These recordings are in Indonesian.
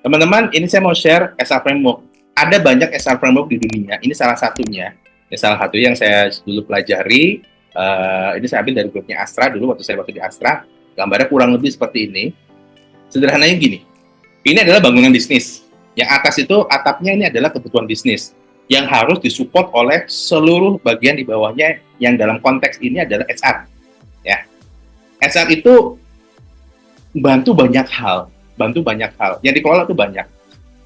Teman-teman, ini saya mau share SR Framework. Ada banyak SR Framework di dunia, ini salah satunya. Ya, salah satu yang saya dulu pelajari, ini saya ambil dari grupnya Astra dulu, waktu di Astra, gambarnya kurang lebih seperti ini. Sederhananya gini, ini adalah bangunan bisnis. Yang atas itu, atapnya ini adalah kebutuhan bisnis, yang harus disupport oleh seluruh bagian di bawahnya, yang dalam konteks ini adalah HR. Ya. HR itu bantu banyak hal, yang dikelola itu banyak.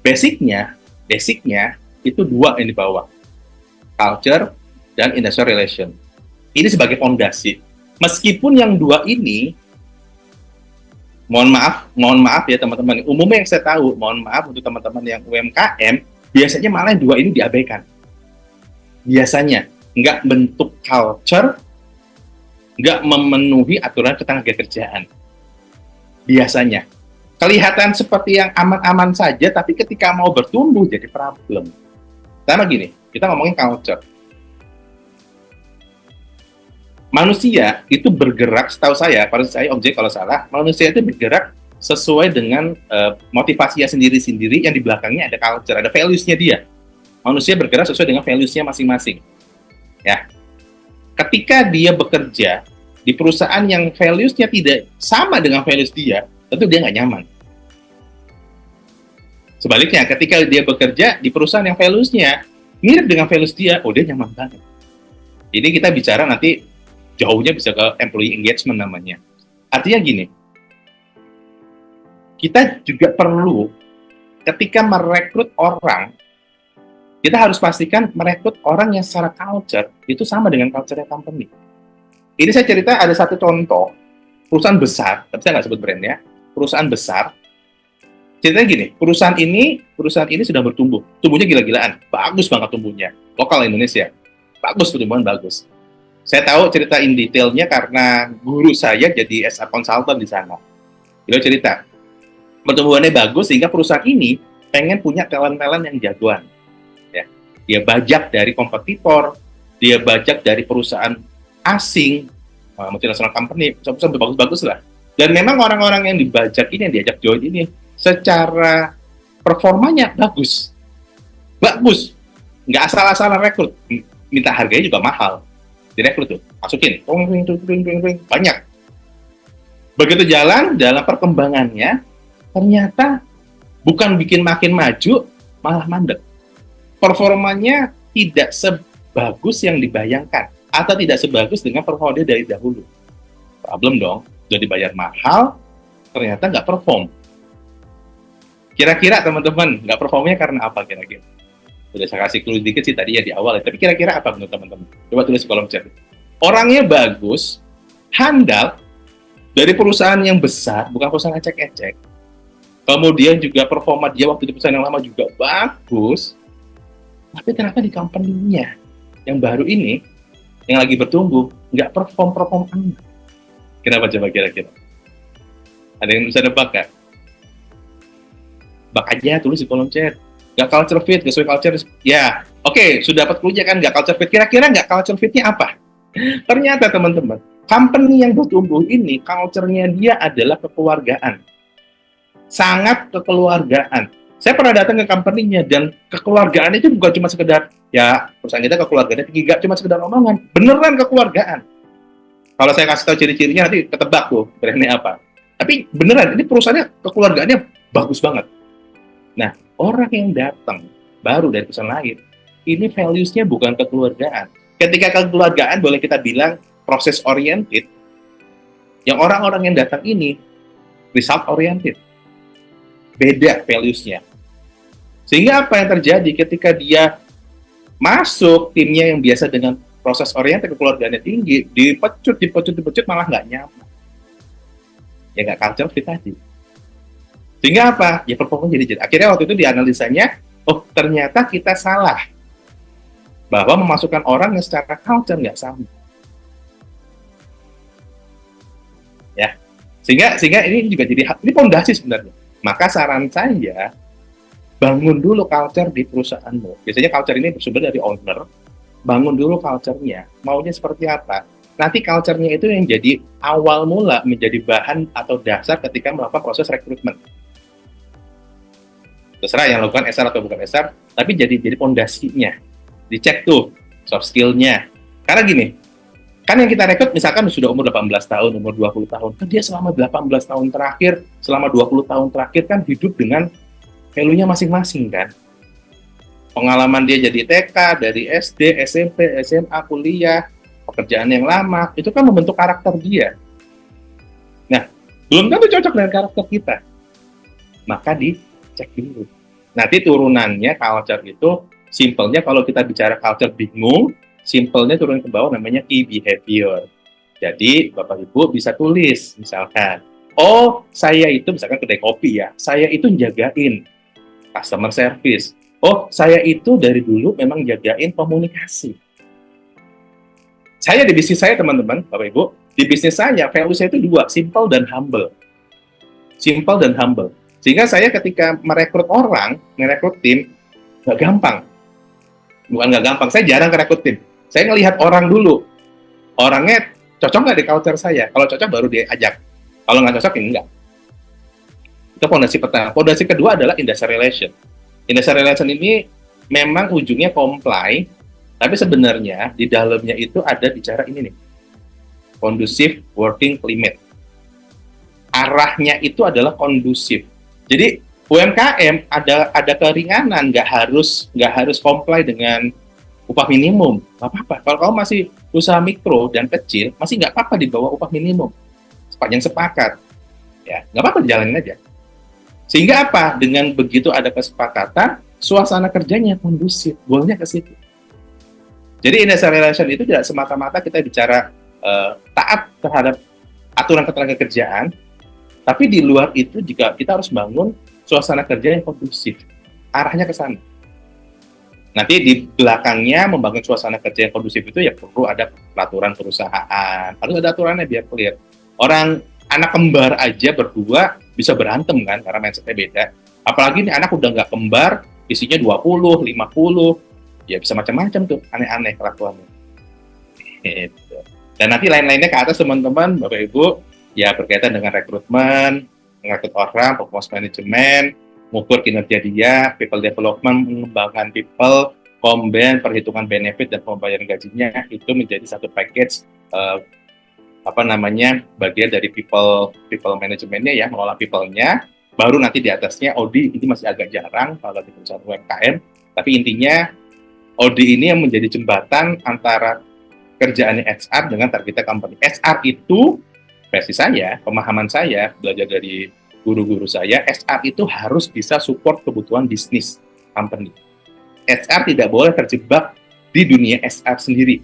Basicnya itu dua yang di bawah, culture dan industrial relation. Ini sebagai fondasi. Meskipun yang dua ini, mohon maaf ya teman-teman, umumnya yang saya tahu, mohon maaf untuk teman-teman yang UMKM, biasanya malah yang dua ini diabaikan. Biasanya nggak bentuk culture, nggak memenuhi aturan ketenagakerjaan. Biasanya kelihatan seperti yang aman-aman saja, tapi ketika mau bertumbuh jadi problem. Karena gini, kita ngomongin culture. Manusia itu bergerak, setahu saya, pada saya objek kalau salah, manusia itu bergerak sesuai dengan motivasinya sendiri-sendiri, yang di belakangnya ada culture, ada values-nya dia. Manusia bergerak sesuai dengan values-nya masing-masing. Ya. Ketika dia bekerja di perusahaan yang values-nya tidak sama dengan values dia, tentu dia nggak nyaman. Sebaliknya, ketika dia bekerja di perusahaan yang values-nya mirip dengan values dia, oh dia nyaman banget. Jadi kita bicara nanti jauhnya bisa ke employee engagement namanya. Artinya gini, kita juga perlu ketika merekrut orang, kita harus pastikan merekrut orang yang secara culture itu sama dengan culture company. Ini saya cerita ada satu contoh, perusahaan besar, tapi saya nggak sebut brandnya, perusahaan besar. Ceritanya gini, perusahaan ini sudah bertumbuh, tumbuhnya gila-gilaan, bagus banget tumbuhnya, lokal Indonesia, bagus, pertumbuhan bagus. Saya tahu cerita in detailnya karena guru saya jadi SR consultant di sana. Beliau cerita, pertumbuhannya bagus sehingga perusahaan ini pengen punya talent-talent yang jagoan. Ya. Dia bajak dari kompetitor, dia bajak dari perusahaan asing, multinational company, perusahaan bagus-bagus lah. Dan memang orang-orang yang dibajak ini, yang diajak join ini, secara performanya bagus. Bagus. Nggak asal-asalan rekrut. Minta harganya juga mahal. Direkrut tuh, masukin. Banyak. Begitu jalan, dalam perkembangannya, ternyata bukan bikin makin maju, malah mandek. Performanya tidak sebagus yang dibayangkan, atau tidak sebagus dengan performa dia dari dahulu. Problem dong, udah dibayar mahal, ternyata nggak perform. Kira-kira teman-teman, nggak performnya karena apa kira-kira? Sudah saya kasih clue dikit sih tadi ya di awal ya, tapi kira-kira apa menurut teman-teman? Coba tulis di kolom chat. Orangnya bagus, handal, dari perusahaan yang besar, bukan perusahaan ecek-ecek. Kemudian juga performa dia waktu di perusahaan yang lama juga bagus, tapi ternyata di company-nya yang baru ini, yang lagi bertumbuh, nggak perform amat. Kenapa coba kira-kira? Ada yang bisa nebak nggak? Bak aja, tulis di kolom chat. Nggak culture fit, nggak sesuai culture. Ya, oke, sudah dapat clue-nya kan, nggak culture fit. Kira-kira nggak culture fit-nya apa? Ternyata teman-teman, company yang bertumbuh ini, culture-nya dia adalah kekeluargaan. Sangat kekeluargaan. Saya pernah datang ke company-nya, dan kekeluargaan itu bukan cuma sekedar, ya, perusahaan kita kekeluargaannya tinggi, nggak cuma sekedar omongan. Beneran kekeluargaan. Kalau saya kasih tahu ciri-cirinya, nanti ketebak tuh, brandnya apa. Tapi beneran, ini perusahaannya kekeluargaannya bagus banget. Nah, orang yang datang baru dari perusahaan lain, ini values-nya bukan kekeluargaan. Ketika kekeluargaan boleh kita bilang proses oriented, yang orang-orang yang datang ini result oriented. Beda values-nya. Sehingga apa yang terjadi ketika dia masuk timnya yang biasa dengan proses oriented, kekeluargaannya tinggi, dipecut malah nggak nyaman. Ya nggak culture fit tadi. Sehingga apa? Ya performanya jadi. Akhirnya waktu itu dianalisanya, oh ternyata kita salah. Bahwa memasukkan orang yang secara culture nggak sama. Ya. Sehingga ini juga jadi, ini fondasi sebenarnya. Maka saran saya, bangun dulu culture di perusahaanmu. Biasanya culture ini bersumber dari owner. Bangun dulu culture-nya. Maunya seperti apa? Nanti culture-nya itu yang jadi awal mula menjadi bahan atau dasar ketika melakukan proses rekrutmen. terserah yang lakukan SR atau bukan SR, tapi jadi pondasinya. Dicek tuh soft skill-nya. Karena gini, kan yang kita rekrut misalkan sudah umur 18 tahun, umur 20 tahun, kan dia selama 18 tahun terakhir, selama 20 tahun terakhir kan hidup dengan value-nya masing-masing kan. Pengalaman dia jadi TK, dari SD, SMP, SMA, kuliah, pekerjaan yang lama, itu kan membentuk karakter dia. Nah, belum tentu cocok dengan karakter kita. Maka dicek dulu. Nanti turunannya culture itu, simpelnya kalau kita bicara culture bingung, simpelnya turun ke bawah namanya key behavior. Jadi, Bapak Ibu bisa tulis, misalkan, oh, saya itu, misalkan kedai kopi ya, saya itu jagain customer service. Oh, saya itu dari dulu memang jagain komunikasi. Saya di bisnis saya, teman-teman, Bapak Ibu, di bisnis saya, value saya itu dua, simple dan humble. Simple dan humble. Sehingga saya ketika merekrut orang, merekrut tim, nggak gampang. Bukan nggak gampang, saya jarang merekrut tim. Saya ngelihat orang dulu. Orangnya cocok nggak di culture saya? Kalau cocok baru diajak. Kalau nggak cocok, ya enggak. Itu fondasi pertama. Fondasi kedua adalah industrial relation. Industrial relation ini memang ujungnya comply, tapi sebenarnya di dalamnya itu ada bicara ini nih. Conducive working climate. Arahnya itu adalah kondusif. Jadi UMKM ada keringanan, nggak harus comply dengan upah minimum, nggak apa-apa. Kalau kamu masih usaha mikro dan kecil, masih nggak apa-apa di bawah upah minimum. Sepanjang sepakat, ya nggak apa-apa, jalanin aja. Sehingga apa? Dengan begitu ada kesepakatan, suasana kerjanya kondusif, goalnya ke situ. Jadi industrial relation itu tidak semata-mata kita bicara taat terhadap aturan ketenagakerjaan, tapi di luar itu juga kita harus bangun suasana kerja yang kondusif. Arahnya ke sana. Nanti di belakangnya membangun suasana kerja yang kondusif itu ya perlu ada peraturan perusahaan. Harus ada aturannya biar clear. Orang anak kembar aja berdua bisa berantem kan karena mindsetnya beda. Apalagi ini anak udah nggak kembar, isinya 20, 50, ya bisa macam-macam tuh, aneh-aneh kelakuannya. Gitu. Dan nanti lain-lainnya ke atas teman-teman, Bapak Ibu, ya berkaitan dengan rekrutmen, merekrut orang, performance management, mengukur kinerja dia, people development, mengembangkan people, combine, perhitungan benefit dan pembayaran gajinya, itu menjadi satu package bagian dari people managementnya ya, mengolah people-nya. Baru nanti di atasnya OD, ini masih agak jarang kalau di perusahaan UMKM, tapi intinya OD ini yang menjadi jembatan antara kerjaannya HR dengan targetnya company. HR itu versi saya, pemahaman saya, belajar dari guru-guru saya, HR itu harus bisa support kebutuhan bisnis company. HR tidak boleh terjebak di dunia HR sendiri.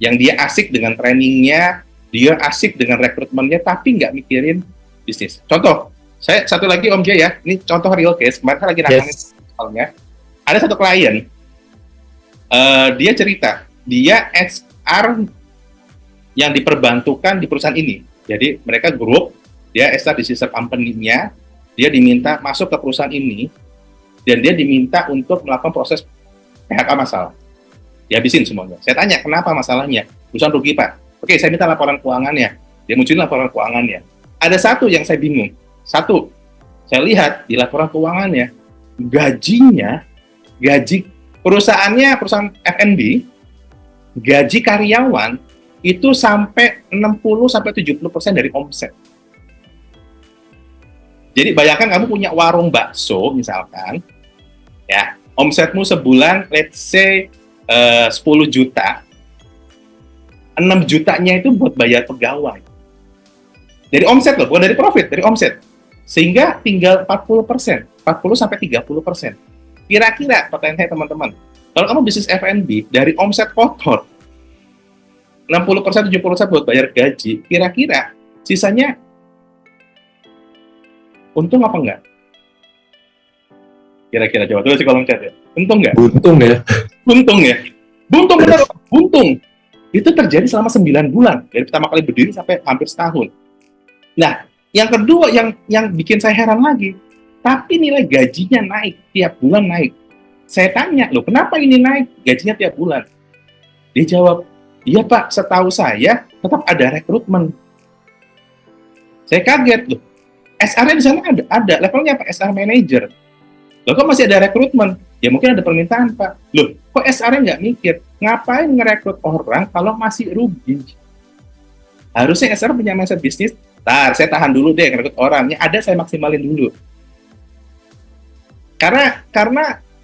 Yang dia asik dengan trainingnya, dia asik dengan rekrutmennya, tapi nggak mikirin bisnis. Contoh, saya satu lagi Om Jay ya, ini contoh real case, kemarin saya lagi nangani soalnya. Ada satu klien, dia cerita, dia HR yang diperbantukan di perusahaan ini. Jadi mereka grup, dia HR di sister company-nya, dia diminta masuk ke perusahaan ini, dan dia diminta untuk melakukan proses PHK masalah. Dihabisin semuanya. Saya tanya, kenapa masalahnya? Perusahaan rugi, Pak. Oke, saya minta laporan keuangannya. Dia munculin laporan keuangannya. Ada satu yang saya bingung. Satu, saya lihat di laporan keuangannya, gaji perusahaan F&B, gaji karyawan itu sampai 60-70% dari omset. Jadi bayangkan kamu punya warung bakso misalkan, ya, omsetmu sebulan let's say 10 juta, 6 jutanya itu buat bayar pegawai. Dari omset loh, bukan dari profit, dari omset. Sehingga tinggal 40%, 40-30%. Kira-kira pertanyaan teman-teman, kalau kamu bisnis F&B dari omset kotor, 60%, 70% buat bayar gaji, kira-kira sisanya untung apa enggak? Kira-kira coba tulis di kolom chat ya. Untung nggak? Buntung ya. Buntung ya. Buntung benar, buntung. Itu terjadi selama 9 bulan dari pertama kali berdiri sampai hampir setahun. Nah, yang kedua yang bikin saya heran lagi, tapi nilai gajinya naik tiap bulan naik. Saya tanya, loh kenapa ini naik gajinya tiap bulan? Dia jawab, iya Pak, setahu saya tetap ada rekrutmen. Saya kaget loh. SR-nya di sana ada levelnya apa? SR manager. Loh kok masih ada rekrutmen? Ya mungkin ada permintaan Pak. Loh kok SR-nya nggak mikir? Ngapain ngerekrut orang kalau masih rugi? Harusnya SR punya mindset bisnis, saya tahan dulu deh ngerekrut orangnya, ada saya maksimalin dulu. Karena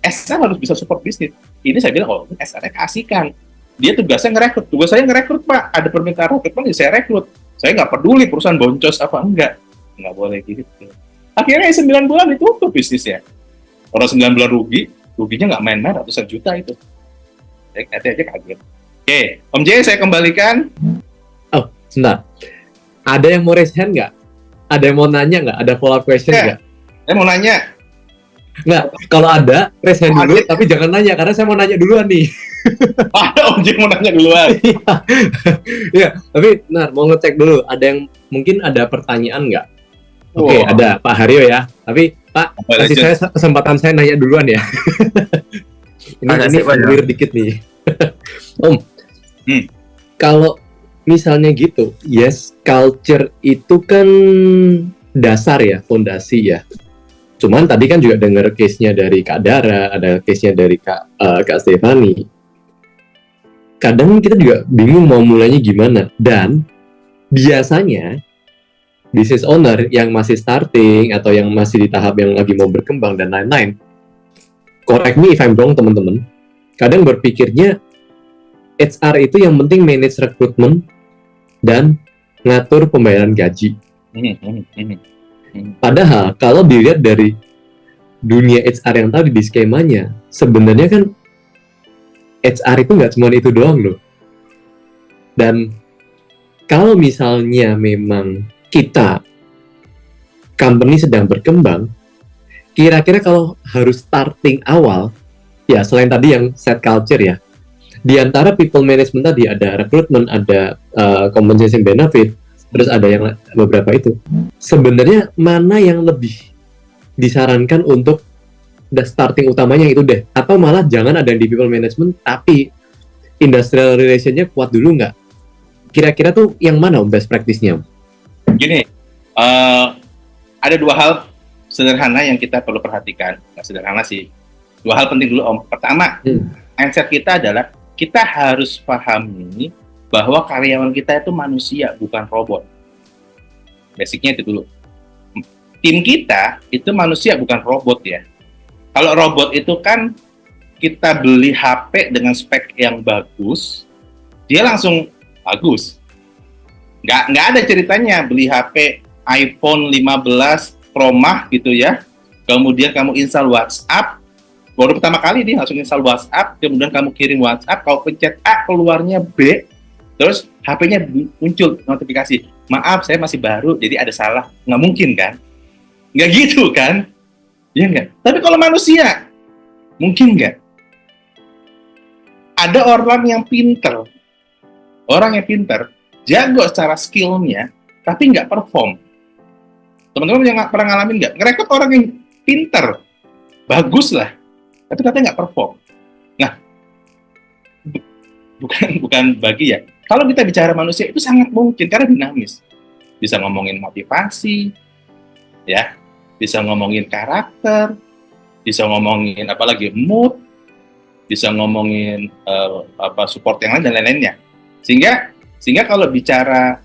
SR harus bisa support bisnis. Ini saya bilang, SR-nya keasikan. Dia tugasnya ngerekrut. Tugas saya ngerekrut Pak. Ada permintaan rekrutmen, ya saya rekrut. Saya nggak peduli perusahaan boncos apa enggak. Nggak boleh gitu. Akhirnya 9 bulan ditutup bisnisnya. Orang 9 bulan ruginya nggak main-main ratusan juta itu. Saya aja kaget. Oke, Om J, saya kembalikan. Oh, sebentar. Ada yang mau raise hand nggak? Ada yang mau nanya nggak? Ada follow up question nggak? Saya mau nanya. Nggak, kalau ada, raise hand dulu, tapi jangan nanya, karena saya mau nanya duluan nih. Om J mau nanya duluan. Iya, tapi benar, mau ngecek dulu. Ada yang mungkin ada pertanyaan nggak? Oke, ada Pak Haryo ya. Tapi Pak, kasih saya kesempatan saya nanya duluan ya. ini clear dikit nih. Om, kalau misalnya gitu, yes, culture itu kan dasar ya, fondasi ya. Cuman tadi kan juga dengar case-nya dari Kak Dara, ada case-nya dari Kak Stefani. Kadang kita juga bingung mau mulainya gimana. Dan biasanya business owner yang masih starting atau yang masih di tahap yang lagi mau berkembang dan lain-lain, correct me if I'm wrong teman-teman, kadang berpikirnya HR itu yang penting manage rekrutmen dan ngatur pembayaran gaji. Padahal kalau dilihat dari dunia HR yang tadi di skemanya, sebenarnya kan HR itu nggak cuma itu doang loh. Dan kalau misalnya memang kita company sedang berkembang, kira-kira kalau harus starting awal, ya selain tadi yang set culture ya, di antara people management tadi ada recruitment, ada compensation benefit, terus ada yang beberapa itu. Sebenarnya mana yang lebih disarankan untuk starting utamanya itu deh? Atau malah jangan ada yang di people management, tapi industrial relation-nya kuat dulu nggak? Kira-kira tuh yang mana best practice-nya? Gini, ada 2 hal sederhana yang kita perlu perhatikan. Nggak sederhana sih. 2 hal penting dulu Om. Pertama, mindset kita adalah kita harus pahami bahwa karyawan kita itu manusia, bukan robot. Basicnya itu dulu. Tim kita itu manusia, bukan robot ya. Kalau robot itu kan kita beli HP dengan spek yang bagus, dia langsung bagus. Nggak ada ceritanya beli HP iPhone 15 Pro Max gitu ya, kemudian kamu install WhatsApp, baru pertama kali dia langsung install WhatsApp, kemudian kamu kirim WhatsApp, kau pencet A keluarnya B, terus HP-nya muncul notifikasi, maaf saya masih baru jadi ada salah. Nggak mungkin kan? Nggak gitu kan? Iya nggak? Tapi kalau manusia mungkin nggak? Ada orang yang pinter, jago secara skillnya, tapi nggak perform. Teman-teman yang pernah ngalamin nggak? Ngerekrut orang yang pinter, bagus lah, tapi katanya nggak perform. Nah, bukan bagi ya. Kalau kita bicara manusia itu sangat mungkin karena dinamis. Bisa ngomongin motivasi, ya, bisa ngomongin karakter, bisa ngomongin apalagi mood, bisa ngomongin support yang lain dan lain-lainnya. Sehingga kalau bicara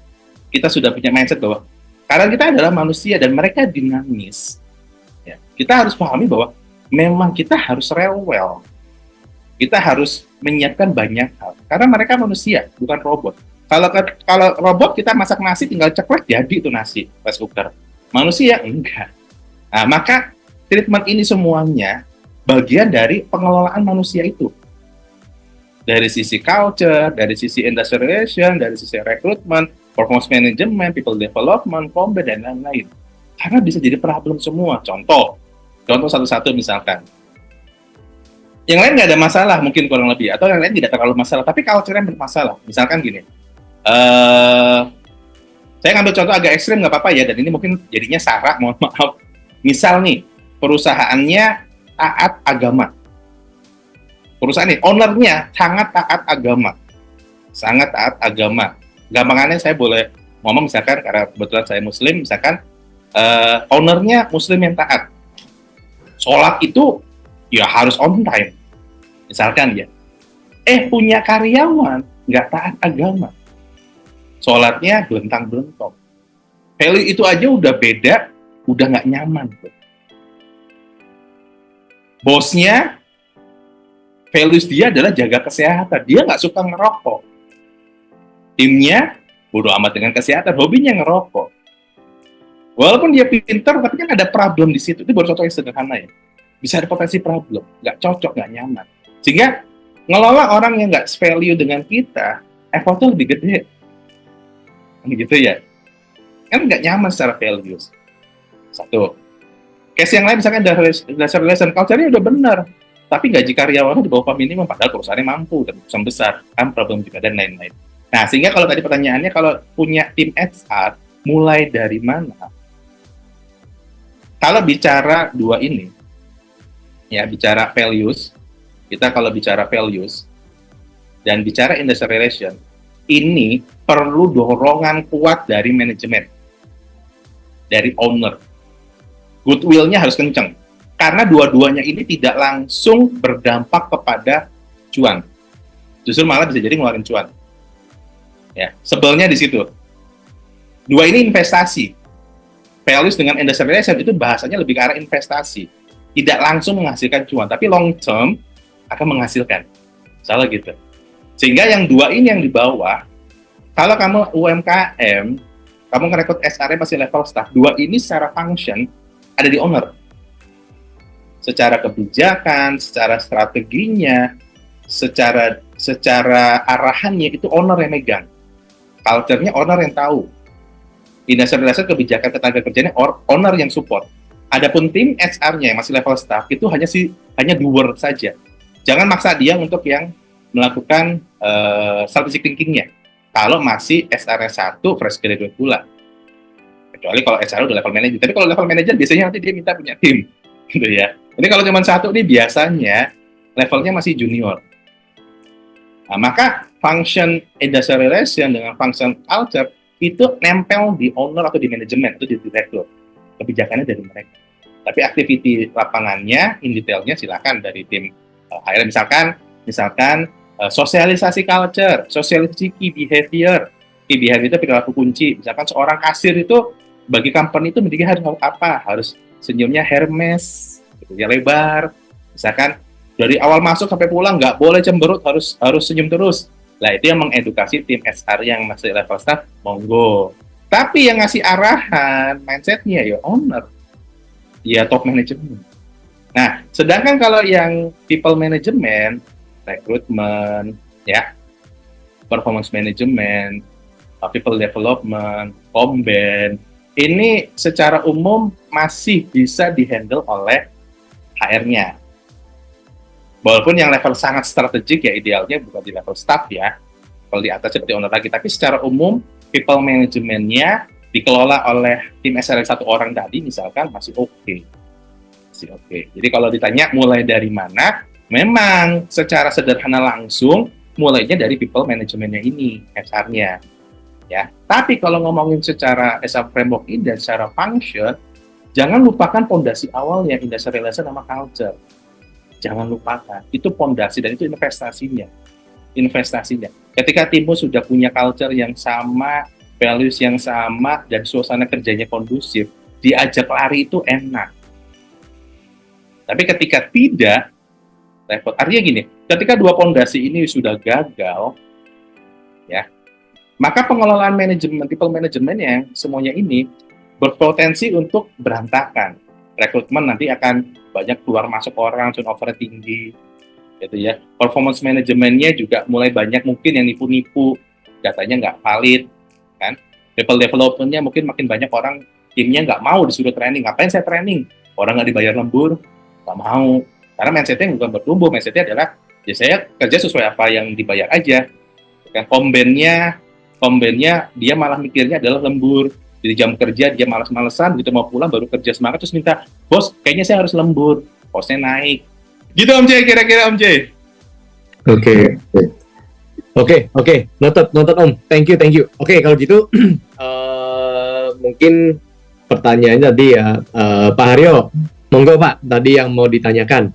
kita sudah punya mindset bahwa karena kita adalah manusia dan mereka dinamis, ya, kita harus pahami bahwa memang kita harus rewel, kita harus menyiapkan banyak hal karena mereka manusia bukan robot. Kalau robot kita masak nasi tinggal ceklek jadi itu nasi rice cooker. Manusia enggak. Nah, maka treatment ini semuanya bagian dari pengelolaan manusia itu. Dari sisi culture, dari sisi industrial relation, dari sisi recruitment, performance management, people development, combat, dan lain-lain. Karena bisa jadi problem semua. Contoh satu-satu misalkan. Yang lain nggak ada masalah, mungkin kurang lebih. Atau yang lain tidak terlalu masalah, tapi culture yang bermasalah. Misalkan gini, saya ngambil contoh agak ekstrim, nggak apa-apa ya, dan ini mungkin jadinya sara, mohon maaf. Misal nih, perusahaannya taat agama. Perusahaan ini, ownernya sangat taat agama. Gampangannya saya boleh ngomong misalkan, karena kebetulan saya muslim, misalkan ownernya muslim yang taat, Sholat itu ya harus on time. Misalkan ya, punya karyawan nggak taat agama, sholatnya belentang-belentong. Value itu aja udah beda, udah nggak nyaman tuh. Bosnya, values dia adalah jaga kesehatan, dia nggak suka ngerokok. Timnya bodo amat dengan kesehatan, hobinya ngerokok. Walaupun dia pinter, tapi kan ada problem di situ. Itu baru contoh yang sederhana ya. Bisa ada potensi problem, nggak cocok, nggak nyaman. Sehingga ngelola orang yang nggak value dengan kita, effortnya lebih gede. Gitu ya. Kan nggak nyaman secara values. Satu. Case yang lain misalkan dasar relation culture-nya udah benar, tapi gaji karyawannya di bawah minimum, padahal perusahaannya mampu dan perusahaan besar, kan problem juga dan lain-lain. Nah, sehingga kalau tadi pertanyaannya, kalau punya tim HR, mulai dari mana? Kalau bicara dua ini, ya bicara values, kita kalau bicara values, dan bicara industrial relation, ini perlu dorongan kuat dari manajemen, dari owner. Goodwill-nya harus kenceng. Karena dua-duanya ini tidak langsung berdampak kepada cuan. Justru malah bisa jadi ngeluarin cuan. Ya, sebelnya di situ. Dua ini investasi. Values dengan industrial relation itu bahasanya lebih ke arah investasi. Tidak langsung menghasilkan cuan, tapi long term akan menghasilkan. Salah gitu. Sehingga yang dua ini yang di bawah, kalau kamu UMKM, kamu ngerekrut SR-nya masih level staff, dua ini secara function ada di owner. Secara kebijakan, secara strateginya, secara arahannya itu owner yang megang. Culture-nya owner yang tahu. Industrial relation, kebijakan tenaga kerjanya owner yang support. Adapun tim HR-nya yang masih level staff itu hanya doer saja. Jangan maksa dia untuk yang melakukan strategic thinking-nya. Kalau masih SR-nya 1, fresh graduate pula. Kecuali kalau HR udah level manager. Tapi kalau level manager biasanya nanti dia minta punya tim, gitu ya. Jadi kalau cuma 1 nih biasanya levelnya masih junior. Nah, maka function industrial relation dengan function culture itu nempel di owner atau di manajemen, itu di direktur. Kebijakannya dari mereka. Tapi activity lapangannya, in detailnya silakan dari tim HR. Misalkan sosialisasi culture, sosialisasi key behavior. Key behavior itu perilaku kunci. Misalkan seorang kasir itu bagi company itu mending harus apa? Harus senyumnya Hermes, gitu ya, lebar. Misalkan dari awal masuk sampai pulang nggak boleh cemberut, harus senyum terus. Nah, itu yang mengedukasi tim HR yang masih level staff, monggo. Tapi yang ngasih arahan, mindset-nya ya owner, ya top management. Nah, sedangkan kalau yang people management, recruitment, ya, performance management, people development, komben, ini secara umum masih bisa dihandle oleh HR-nya. Walaupun yang level sangat strategik ya idealnya bukan di level staff ya, kalau di atas seperti owner lagi, tapi secara umum people management-nya dikelola oleh tim SR 1 orang tadi misalkan masih oke. Masih oke. Jadi kalau ditanya mulai dari mana, memang secara sederhana langsung mulainya dari people management-nya ini, HR-nya. Ya. Tapi kalau ngomongin secara as a framework ini dan secara function, jangan lupakan pondasi awalnya industrial relation sama culture. Jangan lupakan, itu pondasi dan itu investasinya. Ketika timmu sudah punya culture yang sama, values yang sama, dan suasana kerjanya kondusif, diajak lari itu enak. Tapi ketika tidak, repot. Artinya gini, ketika dua pondasi ini sudah gagal, ya, maka pengelolaan manajemen, people management yang semuanya ini berpotensi untuk berantakan. Rekrutmen nanti akan banyak keluar masuk orang, turnover tinggi, gitu ya. Performance manajemennya juga mulai banyak mungkin yang nipu-nipu, datanya nggak valid, kan. People development-nya mungkin makin banyak orang timnya nggak mau disuruh training. Ngapain saya training? Orang nggak dibayar lembur, nggak mau. Karena mindset-nya bukan bertumbuh, mindset-nya adalah ya saya kerja sesuai apa yang dibayar aja. Kan kombennya dia malah mikirnya adalah lembur. Di jam kerja dia malas-malesan, gitu mau pulang baru kerja semangat terus minta, bos kayaknya saya harus lembur, posnya naik. Gitu Om J, kira-kira Om J. Oke, noted Om. Thank you. Oke, kalau gitu mungkin pertanyaannya tadi ya, Pak Haryo, Monggo Pak, tadi yang mau ditanyakan.